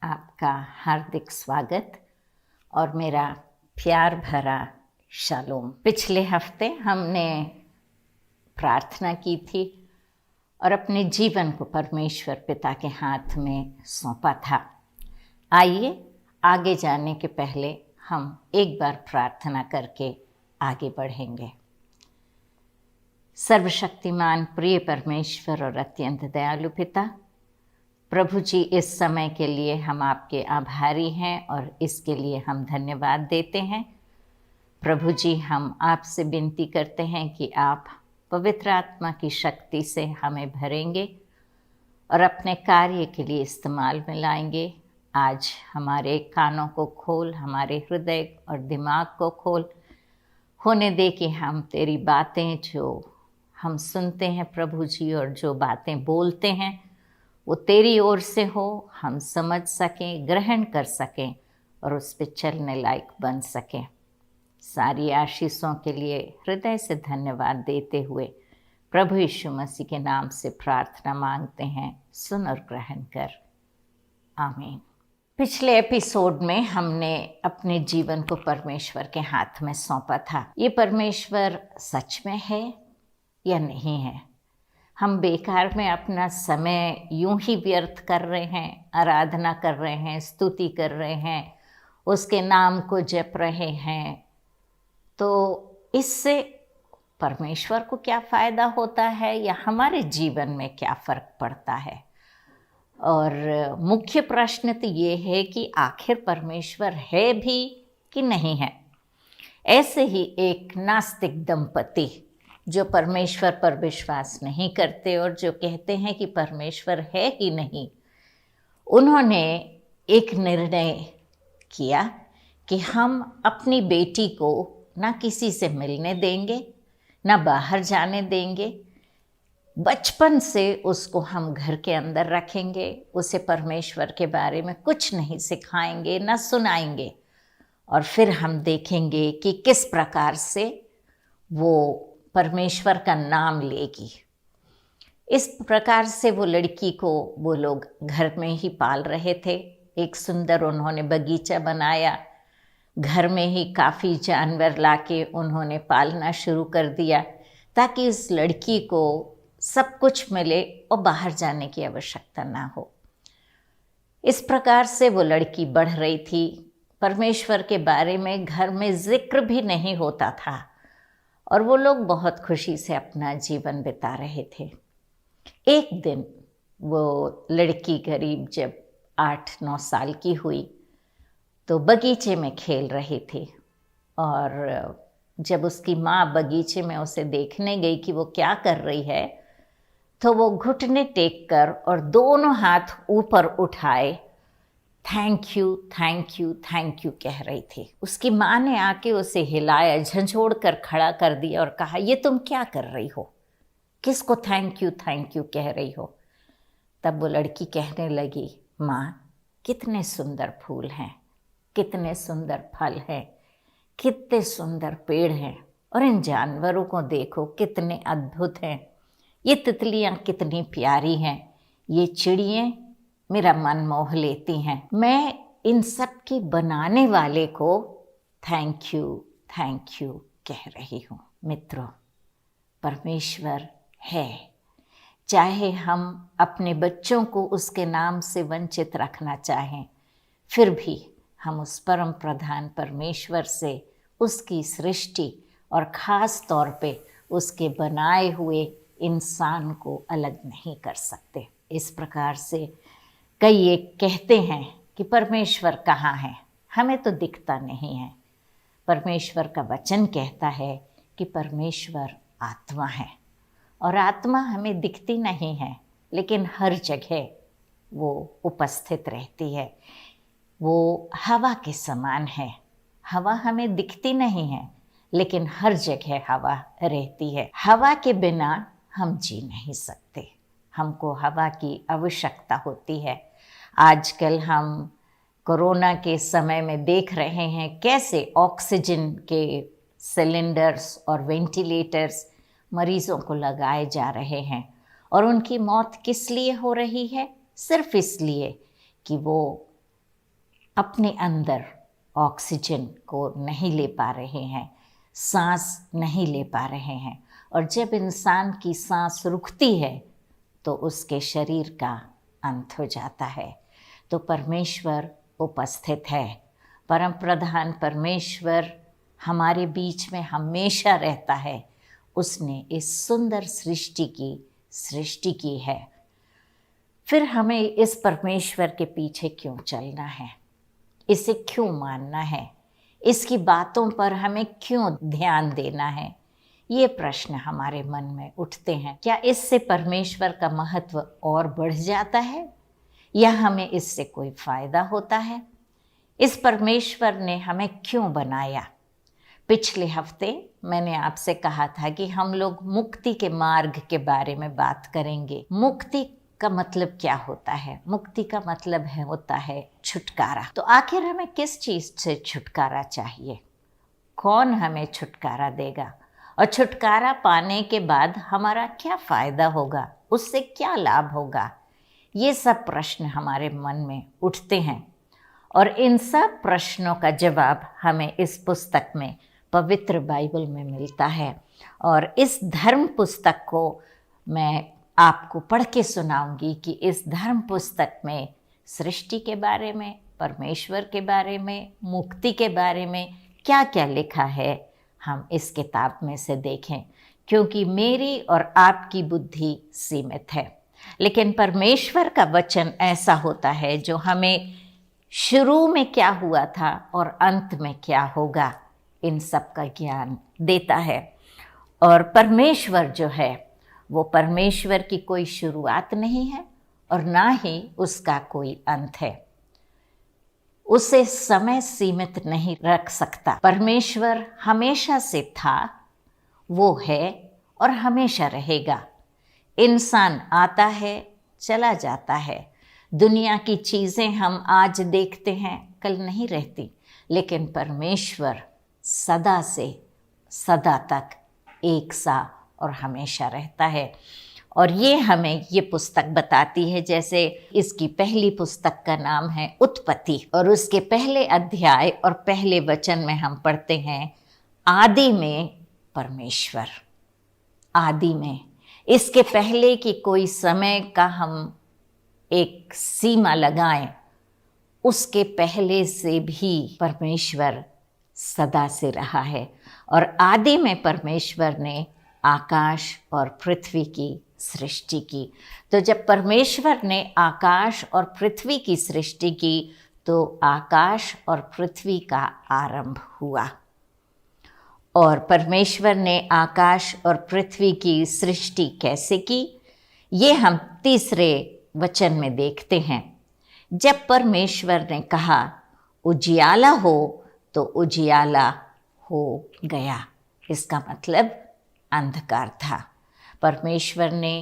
आपका हार्दिक स्वागत और मेरा प्यार भरा शालोम। पिछले हफ्ते हमने प्रार्थना की थी और अपने जीवन को परमेश्वर पिता के हाथ में सौंपा था। आइए आगे जाने के पहले हम एक बार प्रार्थना करके आगे बढ़ेंगे। सर्वशक्तिमान प्रिय परमेश्वर और अत्यंत दयालु पिता, प्रभु जी, इस समय के लिए हम आपके आभारी हैं और इसके लिए हम धन्यवाद देते हैं। प्रभु जी, हम आपसे विनती करते हैं कि आप पवित्र आत्मा की शक्ति से हमें भरेंगे और अपने कार्य के लिए इस्तेमाल में लाएंगे। आज हमारे कानों को खोल, हमारे हृदय और दिमाग को खोल, होने दे कि हम तेरी बातें जो हम सुनते हैं प्रभु जी और जो बातें बोलते हैं वो तेरी ओर से हो, हम समझ सकें, ग्रहण कर सकें और उस पर चलने लायक बन सकें। सारी आशीषों के लिए हृदय से धन्यवाद देते हुए प्रभु यीशु मसीह के नाम से प्रार्थना मांगते हैं, सुन और ग्रहण कर, आमीन। पिछले एपिसोड में हमने अपने जीवन को परमेश्वर के हाथ में सौंपा था। ये परमेश्वर सच में है या नहीं है? हम बेकार में अपना समय यूं ही व्यर्थ कर रहे हैं, आराधना कर रहे हैं, स्तुति कर रहे हैं, उसके नाम को जप रहे हैं, तो इससे परमेश्वर को क्या फ़ायदा होता है या हमारे जीवन में क्या फ़र्क पड़ता है? और मुख्य प्रश्न तो ये है कि आखिर परमेश्वर है भी कि नहीं है। ऐसे ही एक नास्तिक दंपति जो परमेश्वर पर विश्वास नहीं करते और जो कहते हैं कि परमेश्वर है ही नहीं, उन्होंने एक निर्णय किया कि हम अपनी बेटी को ना किसी से मिलने देंगे, ना बाहर जाने देंगे। बचपन से उसको हम घर के अंदर रखेंगे, उसे परमेश्वर के बारे में कुछ नहीं सिखाएंगे, ना सुनाएंगे, और फिर हम देखेंगे कि किस प्रकार से वो परमेश्वर का नाम लेगी। इस प्रकार से वो लड़की को वो लोग घर में ही पाल रहे थे। एक सुंदर उन्होंने बगीचा बनाया, घर में ही काफ़ी जानवर लाके उन्होंने पालना शुरू कर दिया ताकि इस लड़की को सब कुछ मिले और बाहर जाने की आवश्यकता ना हो। इस प्रकार से वो लड़की बढ़ रही थी। परमेश्वर के बारे में घर में जिक्र भी नहीं होता था और वो लोग बहुत खुशी से अपना जीवन बिता रहे थे। एक दिन वो लड़की करीब जब 8-9 साल की हुई तो बगीचे में खेल रही थी, और जब उसकी माँ बगीचे में उसे देखने गई कि वो क्या कर रही है, तो वो घुटने टेक कर और दोनों हाथ ऊपर उठाए thank you thank you thank you कह रही थी। उसकी माँ ने आके उसे हिलाया, झंझोड़ कर खड़ा कर दिया और कहा, ये तुम क्या कर रही हो? किसको थैंक यू कह रही हो? तब वो लड़की कहने लगी, माँ, कितने सुंदर फूल हैं, कितने सुंदर फल हैं, कितने सुंदर पेड़ हैं, और इन जानवरों को देखो कितने अद्भुत हैं। ये तितलियाँ कितनी प्यारी हैं, ये चिड़ियाँ मेरा मन मोह लेती हैं। मैं इन सब के बनाने वाले को थैंक यू कह रही हूँ। मित्रों, परमेश्वर है। चाहे हम अपने बच्चों को उसके नाम से वंचित रखना चाहें, फिर भी हम उस परम प्रधान परमेश्वर से उसकी सृष्टि और ख़ास तौर पे उसके बनाए हुए इंसान को अलग नहीं कर सकते। इस प्रकार से कई एक कहते हैं कि परमेश्वर कहाँ है, हमें तो दिखता नहीं है। परमेश्वर का वचन कहता है कि परमेश्वर आत्मा है, और आत्मा हमें दिखती नहीं है, लेकिन हर जगह वो उपस्थित रहती है। वो हवा के समान है। हवा हमें दिखती नहीं है, लेकिन हर जगह हवा रहती है। हवा के बिना हम जी नहीं सकते, हमको हवा की आवश्यकता होती है। आजकल हम कोरोना के समय में देख रहे हैं कैसे ऑक्सीजन के सिलेंडर्स और वेंटिलेटर्स मरीज़ों को लगाए जा रहे हैं, और उनकी मौत किस लिए हो रही है? सिर्फ इसलिए कि वो अपने अंदर ऑक्सीजन को नहीं ले पा रहे हैं, सांस नहीं ले पा रहे हैं। और जब इंसान की सांस रुकती है तो उसके शरीर का अंत हो जाता है। तो परमेश्वर उपस्थित है। परम प्रधान परमेश्वर हमारे बीच में हमेशा रहता है। उसने इस सुंदर सृष्टि की है। फिर हमें इस परमेश्वर के पीछे क्यों चलना है? इसे क्यों मानना है? इसकी बातों पर हमें क्यों ध्यान देना है? ये प्रश्न हमारे मन में उठते हैं। क्या इससे परमेश्वर का महत्व और बढ़ जाता है या हमें इससे कोई फायदा होता है? इस परमेश्वर ने हमें क्यों बनाया? पिछले हफ्ते मैंने आपसे कहा था कि हम लोग मुक्ति के मार्ग के बारे में बात करेंगे। मुक्ति का मतलब क्या होता है? मुक्ति का मतलब होता है छुटकारा। तो आखिर हमें किस चीज़ से छुटकारा चाहिए? कौन हमें छुटकारा देगा? और छुटकारा पाने के बाद हमारा क्या फ़ायदा होगा? उससे क्या लाभ होगा? ये सब प्रश्न हमारे मन में उठते हैं और इन सब प्रश्नों का जवाब हमें इस पुस्तक में, पवित्र बाइबल में मिलता है। और इस धर्म पुस्तक को मैं आपको पढ़ के सुनाऊंगी कि इस धर्म पुस्तक में सृष्टि के बारे में, परमेश्वर के बारे में, मुक्ति के बारे में क्या क्या लिखा है। हम इस किताब में से देखें, क्योंकि मेरी और आपकी बुद्धि सीमित है, लेकिन परमेश्वर का वचन ऐसा होता है जो हमें शुरू में क्या हुआ था और अंत में क्या होगा, इन सब का ज्ञान देता है। और परमेश्वर जो है वो परमेश्वर की कोई शुरुआत नहीं है और ना ही उसका कोई अंत है। उसे समय सीमित नहीं रख सकता। परमेश्वर हमेशा से था, वो है और हमेशा रहेगा। इंसान आता है, चला जाता है। दुनिया की चीज़ें हम आज देखते हैं, कल नहीं रहती, लेकिन परमेश्वर सदा से सदा तक एक सा और हमेशा रहता है। और ये हमें ये पुस्तक बताती है। जैसे इसकी पहली पुस्तक का नाम है उत्पत्ति और उसके पहले अध्याय और पहले वचन में हम पढ़ते हैं, आदि में परमेश्वर। आदि में, इसके पहले कि कोई समय का हम एक सीमा लगाएं, उसके पहले से भी परमेश्वर सदा से रहा है। और आदि में परमेश्वर ने आकाश और पृथ्वी की सृष्टि की। तो जब परमेश्वर ने आकाश और पृथ्वी की सृष्टि की तो आकाश और पृथ्वी का आरंभ हुआ। और परमेश्वर ने आकाश और पृथ्वी की सृष्टि कैसे की, ये हम तीसरे वचन में देखते हैं। जब परमेश्वर ने कहा उजियाला हो तो उजियाला हो गया। इसका मतलब अंधकार था। परमेश्वर ने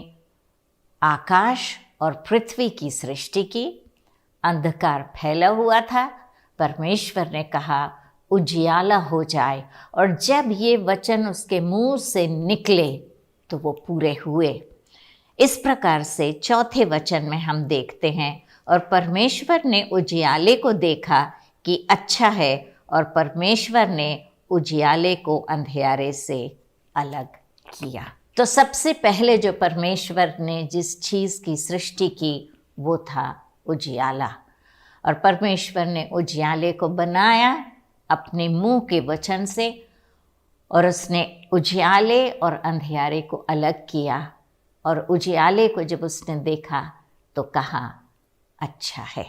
आकाश और पृथ्वी की सृष्टि की, अंधकार फैला हुआ था। परमेश्वर ने कहा उजियाला हो जाए, और जब ये वचन उसके मुंह से निकले तो वो पूरे हुए। इस प्रकार से चौथे वचन में हम देखते हैं, और परमेश्वर ने उजियाले को देखा कि अच्छा है, और परमेश्वर ने उजियाले को अंधियारे से अलग किया। तो सबसे पहले जो परमेश्वर ने जिस चीज़ की सृष्टि की वो था उजियाला। और परमेश्वर ने उजियाले को बनाया अपने मुंह के वचन से, और उसने उजियाले और अंधियारे को अलग किया। और उजियाले को जब उसने देखा तो कहा अच्छा है।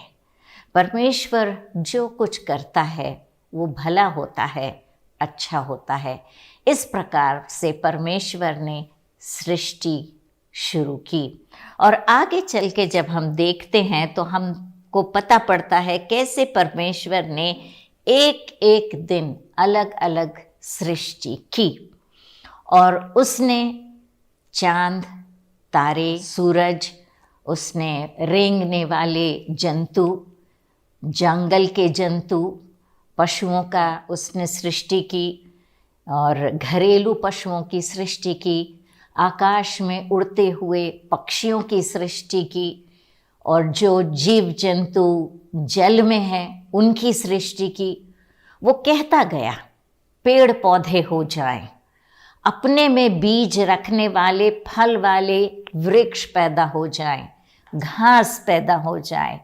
परमेश्वर जो कुछ करता है वो भला होता है, अच्छा होता है। इस प्रकार से परमेश्वर ने सृष्टि शुरू की। और आगे चल के जब हम देखते हैं तो हमको पता पड़ता है कैसे परमेश्वर ने एक एक दिन अलग अलग सृष्टि की। और उसने चांद, तारे, सूरज, उसने रेंगने वाले जंतु, जंगल के जंतु, पशुओं का उसने सृष्टि की, और घरेलू पशुओं की सृष्टि की, आकाश में उड़ते हुए पक्षियों की सृष्टि की, और जो जीव जंतु जल में हैं उनकी सृष्टि की, वो कहता गया पेड़ पौधे हो जाएं, अपने में बीज रखने वाले फल वाले वृक्ष पैदा हो जाएं, घास पैदा हो जाए।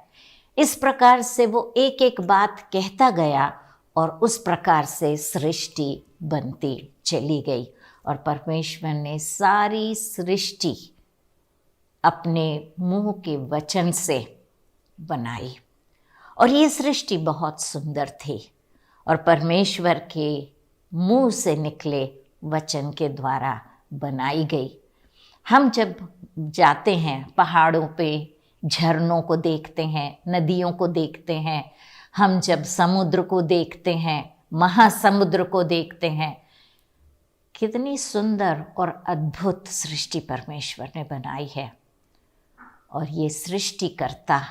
इस प्रकार से वो एक एक बात कहता गया और उस प्रकार से सृष्टि बनती चली गई। और परमेश्वर ने सारी सृष्टि अपने मुंह के वचन से बनाई और ये सृष्टि बहुत सुंदर थी और परमेश्वर के मुंह से निकले वचन के द्वारा बनाई गई। हम जब जाते हैं पहाड़ों पे, झरनों को देखते हैं, नदियों को देखते हैं, हम जब समुद्र को देखते हैं, महासमुद्र को देखते हैं, कितनी सुंदर और अद्भुत सृष्टि परमेश्वर ने बनाई है। और ये सृष्टिकर्ता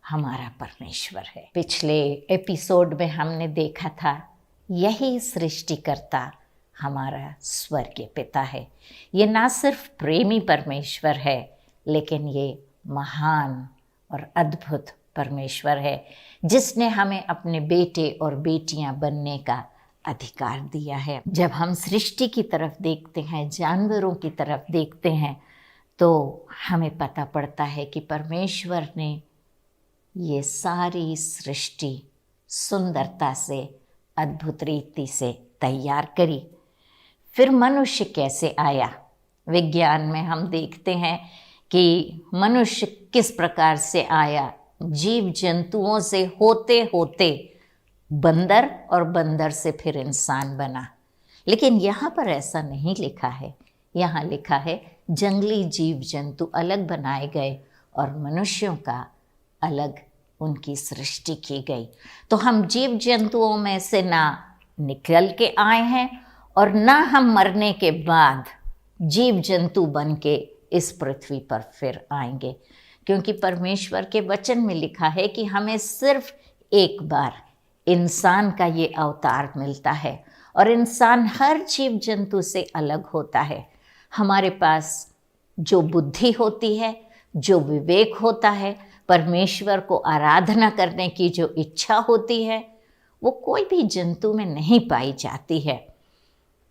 हमारा परमेश्वर है। पिछले एपिसोड में हमने देखा था यही सृष्टिकर्ता हमारा स्वर्गीय पिता है। ये ना सिर्फ प्रेमी परमेश्वर है, लेकिन ये महान और अद्भुत परमेश्वर है जिसने हमें अपने बेटे और बेटियां बनने का अधिकार दिया है। जब हम सृष्टि की तरफ देखते हैं, जानवरों की तरफ देखते हैं, तो हमें पता पड़ता है कि परमेश्वर ने ये सारी सृष्टि सुंदरता से, अद्भुत रीति से तैयार करी। फिर मनुष्य कैसे आया? विज्ञान में हम देखते हैं कि मनुष्य किस प्रकार से आया। जीव जंतुओं से होते होते बंदर और बंदर से फिर इंसान बना। लेकिन यहाँ पर ऐसा नहीं लिखा है। यहाँ लिखा है जंगली जीव जंतु अलग बनाए गए और मनुष्यों का अलग उनकी सृष्टि की गई। तो हम जीव जंतुओं में से ना निकल के आए हैं और ना हम मरने के बाद जीव जंतु बन के इस पृथ्वी पर फिर आएंगे, क्योंकि परमेश्वर के वचन में लिखा है कि हमें सिर्फ एक बार इंसान का ये अवतार मिलता है और इंसान हर जीव जंतु से अलग होता है। हमारे पास जो बुद्धि होती है, जो विवेक होता है, परमेश्वर को आराधना करने की जो इच्छा होती है, वो कोई भी जंतु में नहीं पाई जाती है,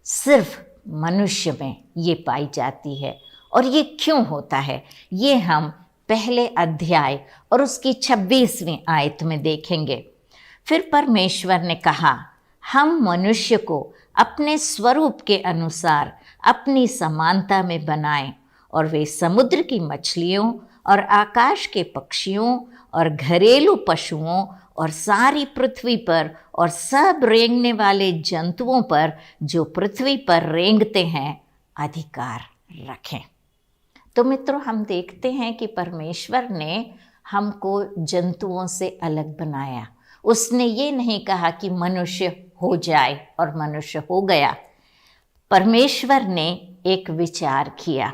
सिर्फ मनुष्य में ये पाई जाती है। और ये क्यों होता है, ये हम पहले अध्याय और उसकी 26वीं आयत में देखेंगे। फिर परमेश्वर ने कहा, हम मनुष्य को अपने स्वरूप के अनुसार अपनी समानता में बनाएं और वे समुद्र की मछलियों और आकाश के पक्षियों और घरेलू पशुओं और सारी पृथ्वी पर और सब रेंगने वाले जंतुओं पर जो पृथ्वी पर रेंगते हैं अधिकार रखें। तो मित्रों, हम देखते हैं कि परमेश्वर ने हमको जंतुओं से अलग बनाया। उसने ये नहीं कहा कि मनुष्य हो जाए और मनुष्य हो गया। परमेश्वर ने एक विचार किया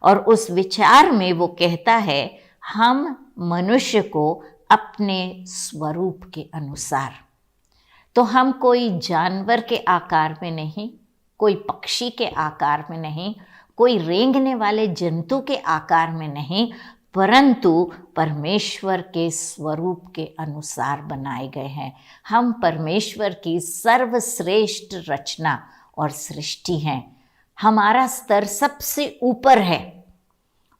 और उस विचार में वो कहता है, हम मनुष्य को अपने स्वरूप के अनुसार। तो हम कोई जानवर के आकार में नहीं, कोई पक्षी के आकार में नहीं, कोई रेंगने वाले जंतु के आकार में नहीं, परंतु परमेश्वर के स्वरूप के अनुसार बनाए गए हैं। हम परमेश्वर की सर्वश्रेष्ठ रचना और सृष्टि हैं। हमारा स्तर सबसे ऊपर है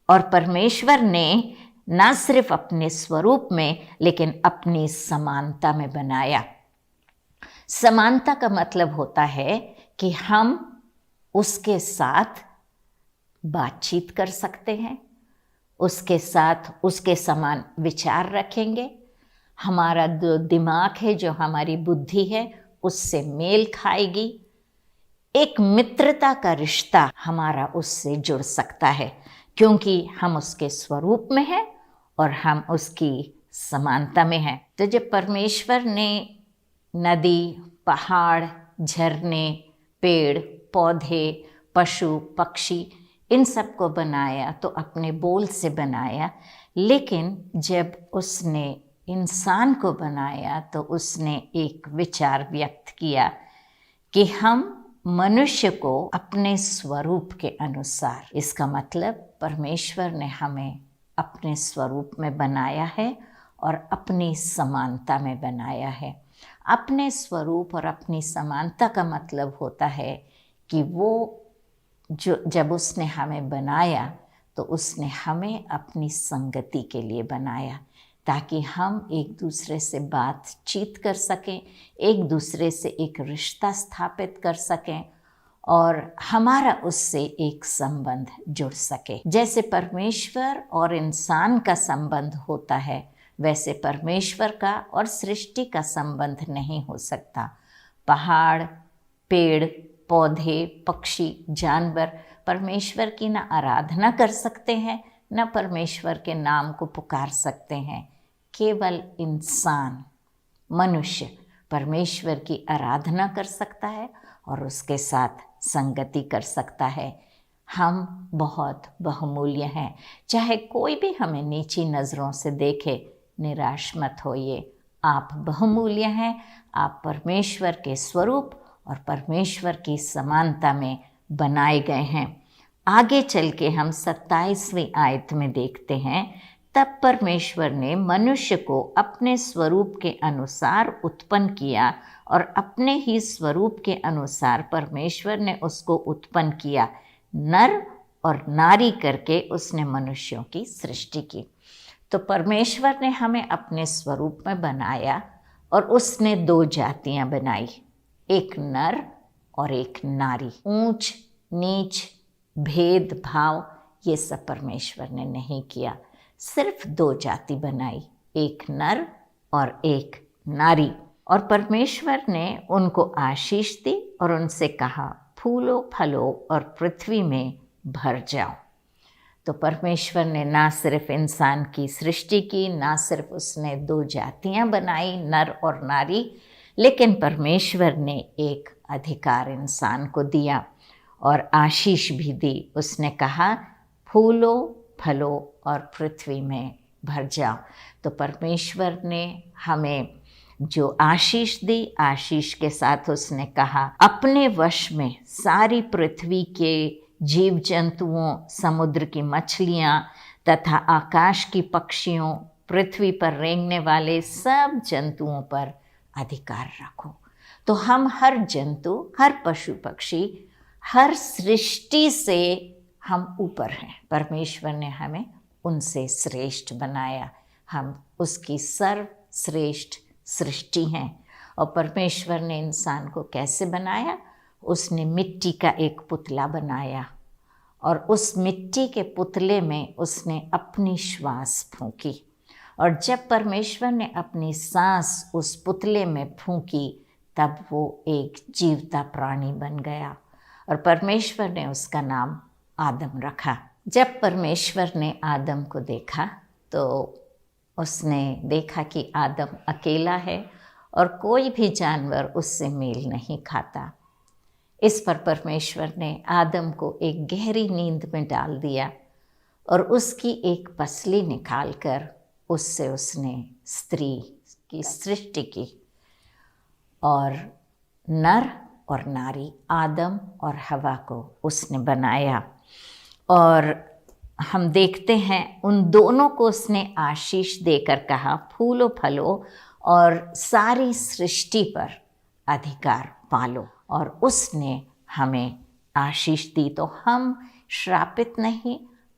और परमेश्वर ने ना सिर्फ अपने स्वरूप में लेकिन अपनी समानता में बनाया। समानता का मतलब होता है कि हम उसके साथ बातचीत कर सकते हैं, उसके साथ उसके समान विचार रखेंगे। हमारा जो दिमाग है, जो हमारी बुद्धि है, उससे मेल खाएगी। एक मित्रता का रिश्ता हमारा उससे जुड़ सकता है, क्योंकि हम उसके स्वरूप में हैं और हम उसकी समानता में हैं। तो जब परमेश्वर ने नदी, पहाड़, झरने, पेड़ पौधे, पशु पक्षी इन सब को बनाया तो अपने बोल से बनाया, लेकिन जब उसने इंसान को बनाया तो उसने एक विचार व्यक्त किया कि हम मनुष्य को अपने स्वरूप के अनुसार। इसका मतलब परमेश्वर ने हमें अपने स्वरूप में बनाया है और अपनी समानता में बनाया है। अपने स्वरूप और अपनी समानता का मतलब होता है कि वो जब उसने हमें बनाया तो उसने हमें अपनी संगति के लिए बनाया, ताकि हम एक दूसरे से बातचीत कर सकें, एक दूसरे से एक रिश्ता स्थापित कर सकें और हमारा उससे एक संबंध जुड़ सके। जैसे परमेश्वर और इंसान का संबंध होता है, वैसे परमेश्वर का और सृष्टि का संबंध नहीं हो सकता। पहाड़, पेड़ पौधे, पक्षी, जानवर परमेश्वर की न आराधना कर सकते हैं, न परमेश्वर के नाम को पुकार सकते हैं। केवल इंसान, मनुष्य परमेश्वर की आराधना कर सकता है और उसके साथ संगति कर सकता है। हम बहुत बहुमूल्य हैं। चाहे कोई भी हमें नीची नज़रों से देखे, निराश मत होइए। आप बहुमूल्य हैं। आप परमेश्वर के स्वरूप और परमेश्वर की समानता में बनाए गए हैं। आगे चल के हम 27वीं आयत में देखते हैं, तब परमेश्वर ने मनुष्य को अपने स्वरूप के अनुसार उत्पन्न किया और अपने ही स्वरूप के अनुसार परमेश्वर ने उसको उत्पन्न किया। नर और नारी करके उसने मनुष्यों की सृष्टि की। तो परमेश्वर ने हमें अपने स्वरूप में बनाया और उसने 2 जातियां बनाई, एक नर और एक नारी। ऊंच नीच, भेदभाव, ये सब परमेश्वर ने नहीं किया। सिर्फ 2 जाति बनाई, एक नर और एक नारी। और परमेश्वर ने उनको आशीष दी और उनसे कहा, फूलो फलो और पृथ्वी में भर जाओ। तो परमेश्वर ने ना सिर्फ इंसान की सृष्टि की, ना सिर्फ उसने 2 जातियां बनाई, नर और नारी, लेकिन परमेश्वर ने एक अधिकार इंसान को दिया और आशीष भी दी। उसने कहा, फूलो फलो और पृथ्वी में भर जाओ। तो परमेश्वर ने हमें जो आशीष दी, आशीष के साथ उसने कहा, अपने वश में सारी पृथ्वी के जीव जंतुओं, समुद्र की मछलियाँ तथा आकाश की पक्षियों, पृथ्वी पर रेंगने वाले सब जंतुओं पर अधिकार रखो। तो हम हर जंतु, हर पशु पक्षी, हर सृष्टि से हम ऊपर हैं। परमेश्वर ने हमें उनसे श्रेष्ठ बनाया। हम उसकी सर्वश्रेष्ठ सृष्टि हैं। और परमेश्वर ने इंसान को कैसे बनाया? उसने मिट्टी का एक पुतला बनाया और उस मिट्टी के पुतले में उसने अपनी श्वास फूंकी। और जब परमेश्वर ने अपनी सांस उस पुतले में फूंकी, तब वो एक जीवता प्राणी बन गया और परमेश्वर ने उसका नाम आदम रखा। जब परमेश्वर ने आदम को देखा तो उसने देखा कि आदम अकेला है और कोई भी जानवर उससे मेल नहीं खाता। इस पर परमेश्वर ने आदम को एक गहरी नींद में डाल दिया और उसकी एक पसली निकालकर उससे उसने स्त्री की सृष्टि की और नर और नारी, आदम और हवा को उसने बनाया। और हम देखते हैं उन दोनों को उसने आशीष देकर कहा, फूलो फलो और सारी सृष्टि पर अधिकार पालो। और उसने हमें आशीष दी। तो हम श्रापित नहीं,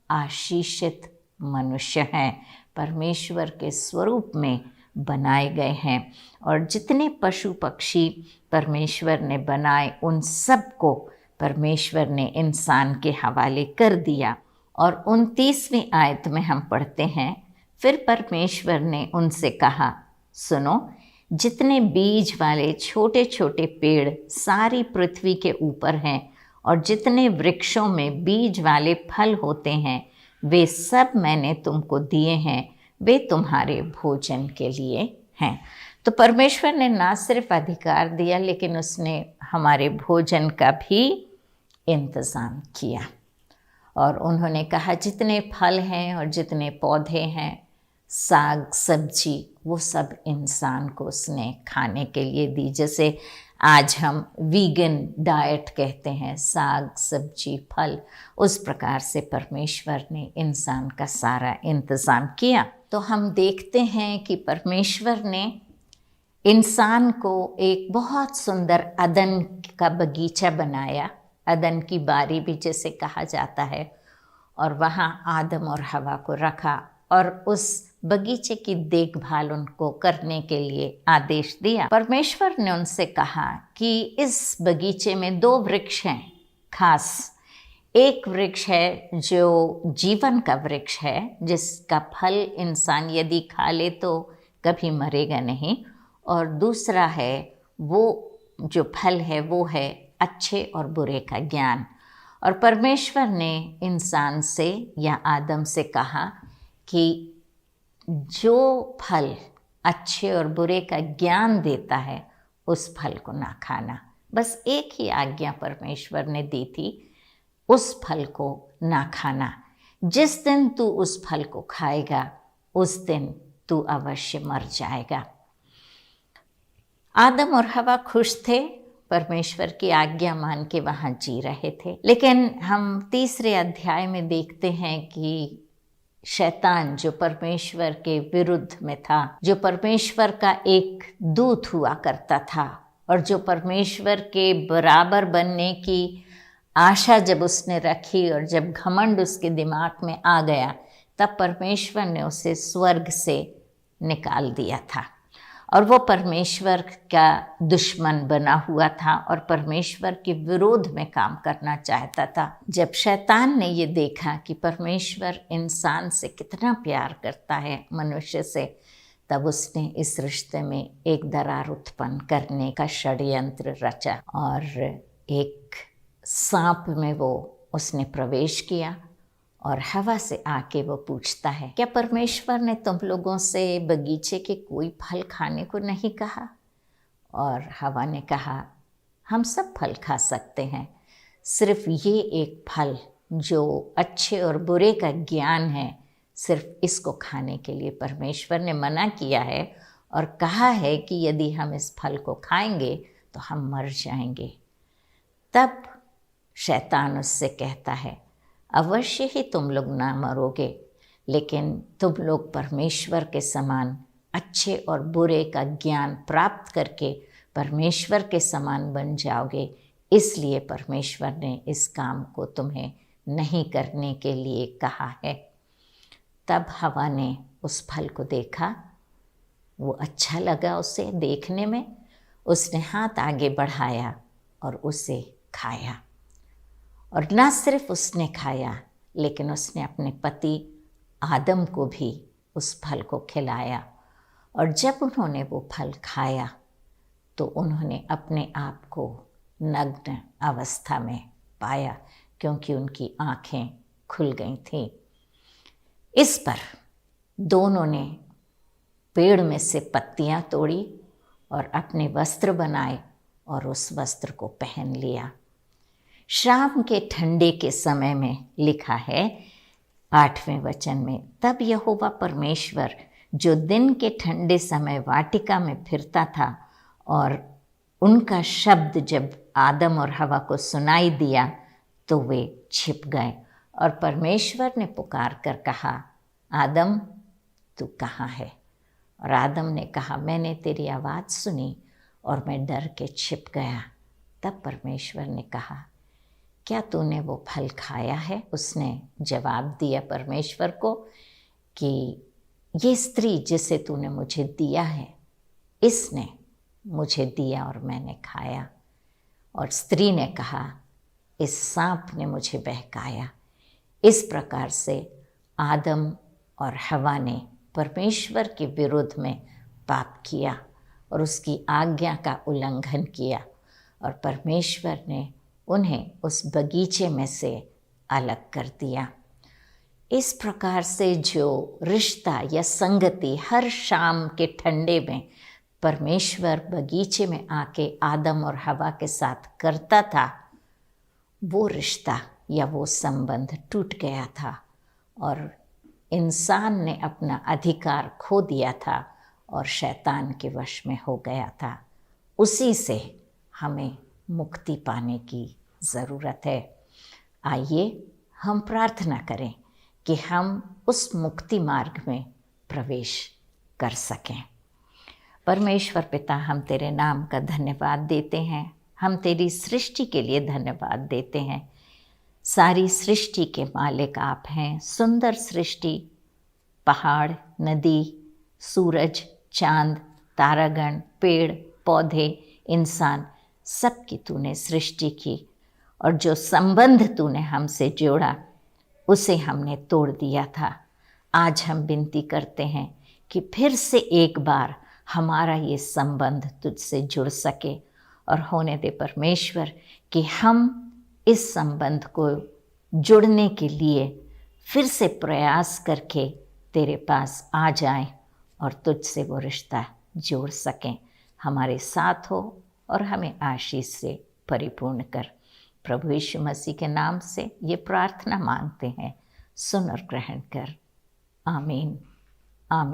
आशीषित मनुष्य हैं, परमेश्वर के स्वरूप में बनाए गए हैं। और जितने पशु पक्षी परमेश्वर ने बनाए, उन सब को परमेश्वर ने इंसान के हवाले कर दिया। और 29वीं आयत में हम पढ़ते हैं, फिर परमेश्वर ने उनसे कहा, सुनो, जितने बीज वाले छोटे छोटे पेड़ सारी पृथ्वी के ऊपर हैं और जितने वृक्षों में बीज वाले फल होते हैं, वे सब मैंने तुमको दिए हैं, वे तुम्हारे भोजन के लिए हैं। तो परमेश्वर ने ना सिर्फ अधिकार दिया, लेकिन उसने हमारे भोजन का भी इंतज़ाम किया। और उन्होंने कहा, जितने फल हैं और जितने पौधे हैं, साग सब्जी, वो सब इंसान को उसने खाने के लिए दी। जैसे आज हम वीगन डाइट कहते हैं, साग सब्जी फल, उस प्रकार से परमेश्वर ने इंसान का सारा इंतज़ाम किया। तो हम देखते हैं कि परमेश्वर ने इंसान को एक बहुत सुंदर अदन का बगीचा बनाया, अदन की बारी भी जैसे कहा जाता है, और वहाँ आदम और हवा को रखा और उस बगीचे की देखभाल उनको करने के लिए आदेश दिया। परमेश्वर ने उनसे कहा कि इस बगीचे में 2 वृक्ष हैं खास। एक वृक्ष है जो जीवन का वृक्ष है, जिसका फल इंसान यदि खा ले तो कभी मरेगा नहीं, और दूसरा है वो जो फल है वो है अच्छे और बुरे का ज्ञान। और परमेश्वर ने इंसान से या आदम से कहा कि जो फल अच्छे और बुरे का ज्ञान देता है उस फल को ना खाना। बस एक ही आज्ञा परमेश्वर ने दी थी, उस फल को ना खाना। जिस दिन तू उस फल को खाएगा उस दिन तू अवश्य मर जाएगा। आदम और हवा खुश थे, परमेश्वर की आज्ञा मान के वहाँ जी रहे थे। लेकिन हम तीसरे अध्याय में देखते हैं कि शैतान जो परमेश्वर के विरुद्ध में था, जो परमेश्वर का एक दूत हुआ करता था और जो परमेश्वर के बराबर बनने की आशा जब उसने रखी और जब घमंड उसके दिमाग में आ गया, तब परमेश्वर ने उसे स्वर्ग से निकाल दिया था और वो परमेश्वर का दुश्मन बना हुआ था और परमेश्वर के विरोध में काम करना चाहता था। जब शैतान ने ये देखा कि परमेश्वर इंसान से कितना प्यार करता है, मनुष्य से, तब उसने इस रिश्ते में एक दरार उत्पन्न करने का षड्यंत्र रचा और एक सांप में वो उसने प्रवेश किया और हवा से आके वो पूछता है, क्या परमेश्वर ने तुम लोगों से बगीचे के कोई फल खाने को नहीं कहा? और हवा ने कहा, हम सब फल खा सकते हैं, सिर्फ ये एक फल जो अच्छे और बुरे का ज्ञान है, सिर्फ इसको खाने के लिए परमेश्वर ने मना किया है और कहा है कि यदि हम इस फल को खाएंगे तो हम मर जाएंगे। तब शैतान उससे कहता है, अवश्य ही तुम लोग ना मरोगे, लेकिन तुम लोग परमेश्वर के समान अच्छे और बुरे का ज्ञान प्राप्त करके परमेश्वर के समान बन जाओगे, इसलिए परमेश्वर ने इस काम को तुम्हें नहीं करने के लिए कहा है। तब हवा ने उस फल को देखा, वो अच्छा लगा उसे देखने में, उसने हाथ आगे बढ़ाया और उसे खाया। और ना सिर्फ उसने खाया, लेकिन उसने अपने पति आदम को भी उस फल को खिलाया। और जब उन्होंने वो फल खाया तो उन्होंने अपने आप को नग्न अवस्था में पाया, क्योंकि उनकी आँखें खुल गई थीं। इस पर दोनों ने पेड़ में से पत्तियाँ तोड़ी और अपने वस्त्र बनाए और उस वस्त्र को पहन लिया। शाम के ठंडे के समय में लिखा है 8वें वचन में, तब यहोवा परमेश्वर जो दिन के ठंडे समय वाटिका में फिरता था और उनका शब्द जब आदम और हवा को सुनाई दिया तो वे छिप गए। और परमेश्वर ने पुकार कर कहा, आदम तू कहाँ है? और आदम ने कहा, मैंने तेरी आवाज़ सुनी और मैं डर के छिप गया। तब परमेश्वर ने कहा, क्या तूने वो फल खाया है? उसने जवाब दिया परमेश्वर को कि ये स्त्री जिसे तूने मुझे दिया है, इसने मुझे दिया और मैंने खाया। और स्त्री ने कहा, इस सांप ने मुझे बहकाया। इस प्रकार से आदम और हवा ने परमेश्वर के विरुद्ध में पाप किया और उसकी आज्ञा का उल्लंघन किया और परमेश्वर ने उन्हें उस बगीचे में से अलग कर दिया। इस प्रकार से जो रिश्ता या संगति हर शाम के ठंडे में परमेश्वर बगीचे में आके आदम और हवा के साथ करता था, वो रिश्ता या वो संबंध टूट गया था और इंसान ने अपना अधिकार खो दिया था और शैतान के वश में हो गया था। उसी से हमें मुक्ति पाने की ज़रूरत है। आइए हम प्रार्थना करें कि हम उस मुक्ति मार्ग में प्रवेश कर सकें। परमेश्वर पिता, हम तेरे नाम का धन्यवाद देते हैं, हम तेरी सृष्टि के लिए धन्यवाद देते हैं। सारी सृष्टि के मालिक आप हैं। सुंदर सृष्टि, पहाड़, नदी, सूरज, चांद, तारागण, पेड़ पौधे, इंसान, सब की तूने सृष्टि की, और जो संबंध तूने हमसे जोड़ा उसे हमने तोड़ दिया था। आज हम विनती करते हैं कि फिर से एक बार हमारा ये संबंध तुझसे जुड़ सके, और होने दे परमेश्वर कि हम इस संबंध को जुड़ने के लिए फिर से प्रयास करके तेरे पास आ जाएं और तुझसे वो रिश्ता जोड़ सकें। हमारे साथ हो और हमें आशीष से परिपूर्ण कर। प्रभु यीशु मसीह के नाम से ये प्रार्थना मांगते हैं, सुन और ग्रहण कर। आमीन, आमीन।